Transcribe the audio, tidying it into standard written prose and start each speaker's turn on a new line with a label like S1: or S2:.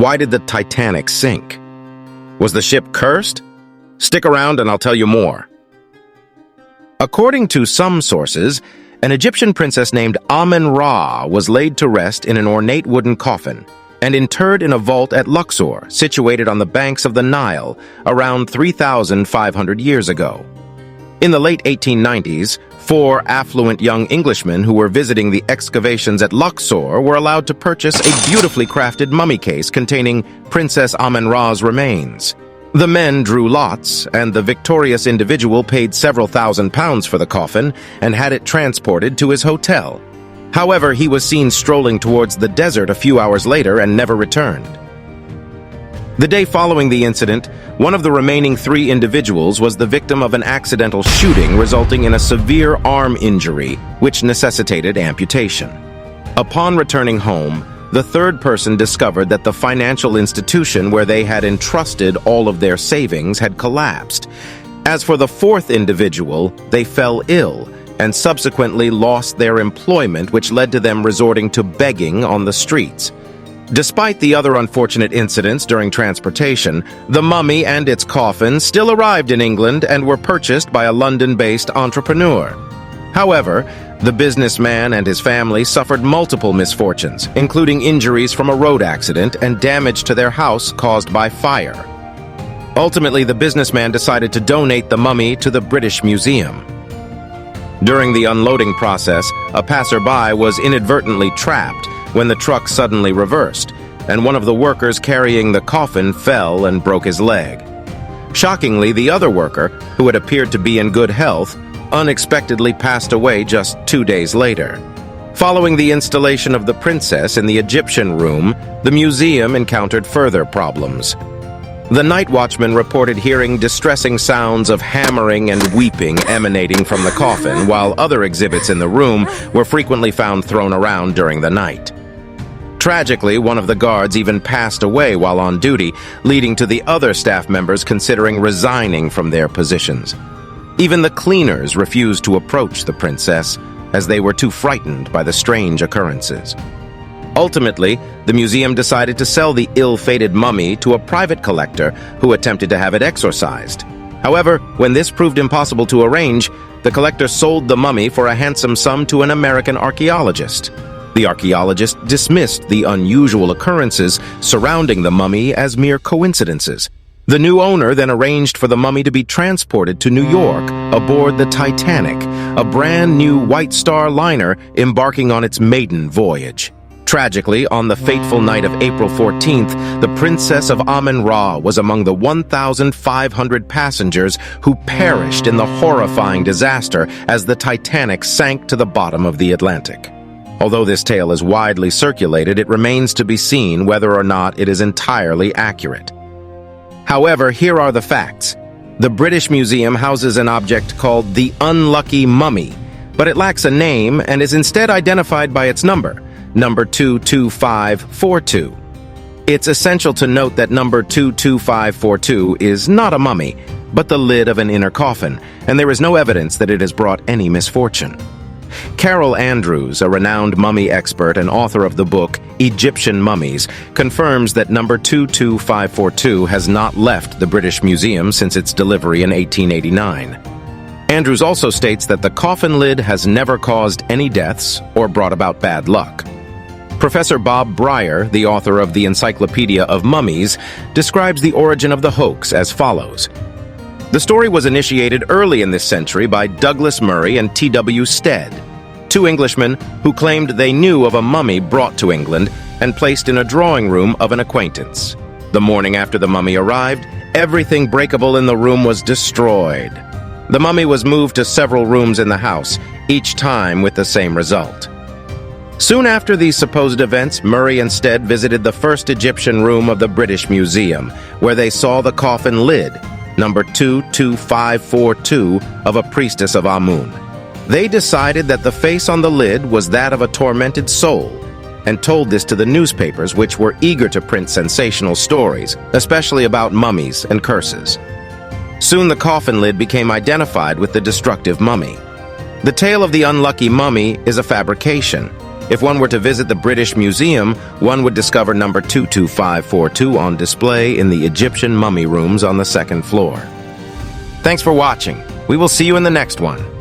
S1: Why did the Titanic sink? Was the ship cursed? Stick around and I'll tell you more. According to some sources, an Egyptian princess named Amun-Ra was laid to rest in an ornate wooden coffin and interred in a vault at Luxor, situated on the banks of the Nile, around 3,500 years ago. In the late 1890s, 4 affluent young Englishmen who were visiting the excavations at Luxor were allowed to purchase a beautifully crafted mummy case containing Princess Amun-Ra's remains. The men drew lots, and the victorious individual paid several £1,000s for the coffin and had it transported to his hotel. However, he was seen strolling towards the desert a few hours later and never returned. The day following the incident, one of the remaining 3 individuals was the victim of an accidental shooting resulting in a severe arm injury, which necessitated amputation. Upon returning home, the 3rd person discovered that the financial institution where they had entrusted all of their savings had collapsed. As for the 4th individual, they fell ill and subsequently lost their employment, which led to them resorting to begging on the streets. Despite the other unfortunate incidents during transportation, the mummy and its coffin still arrived in England and were purchased by a London-based entrepreneur. However, the businessman and his family suffered multiple misfortunes, including injuries from a road accident and damage to their house caused by fire. Ultimately, the businessman decided to donate the mummy to the British Museum. During the unloading process, a passerby was inadvertently trapped when the truck suddenly reversed, and one of the workers carrying the coffin fell and broke his leg. Shockingly, the other worker, who had appeared to be in good health, unexpectedly passed away just 2 days later. Following the installation of the princess in the Egyptian room, the museum encountered further problems. The night watchman reported hearing distressing sounds of hammering and weeping emanating from the coffin, while other exhibits in the room were frequently found thrown around during the night. Tragically, one of the guards even passed away while on duty, leading to the other staff members considering resigning from their positions. Even the cleaners refused to approach the princess, as they were too frightened by the strange occurrences. Ultimately, the museum decided to sell the ill-fated mummy to a private collector who attempted to have it exorcised. However, when this proved impossible to arrange, the collector sold the mummy for a handsome sum to an American archaeologist. The archaeologist dismissed the unusual occurrences surrounding the mummy as mere coincidences. The new owner then arranged for the mummy to be transported to New York aboard the Titanic, a brand new White Star liner embarking on its maiden voyage. Tragically, on the fateful night of April 14th, the Princess of Amun-Ra was among the 1,500 passengers who perished in the horrifying disaster as the Titanic sank to the bottom of the Atlantic. Although this tale is widely circulated, it remains to be seen whether or not it is entirely accurate. However, here are the facts. The British Museum houses an object called the Unlucky Mummy, but it lacks a name and is instead identified by its number 22542. It's essential to note that number 22542 is not a mummy, but the lid of an inner coffin, and there is no evidence that it has brought any misfortune. Carol Andrews, a renowned mummy expert and author of the book Egyptian Mummies, confirms that number 22542 has not left the British Museum since its delivery in 1889. Andrews also states that the coffin lid has never caused any deaths or brought about bad luck. Professor Bob Breyer, the author of the Encyclopedia of Mummies, describes the origin of the hoax as follows. The story was initiated early in this century by Douglas Murray and T.W. Stead, 2 Englishmen who claimed they knew of a mummy brought to England and placed in a drawing room of an acquaintance. The morning after the mummy arrived, everything breakable in the room was destroyed. The mummy was moved to several rooms in the house, each time with the same result. Soon after these supposed events, Murray and Stead visited the first Egyptian room of the British Museum, where they saw the coffin lid, number 22542, of a priestess of Amun. They decided that the face on the lid was that of a tormented soul, and told this to the newspapers, which were eager to print sensational stories, especially about mummies and curses. Soon the coffin lid became identified with the destructive mummy. The tale of the unlucky mummy is a fabrication. If one were to visit the British Museum, one would discover number 22542 on display in the Egyptian mummy rooms on the second floor. Thanks for watching. We will see you in the next one.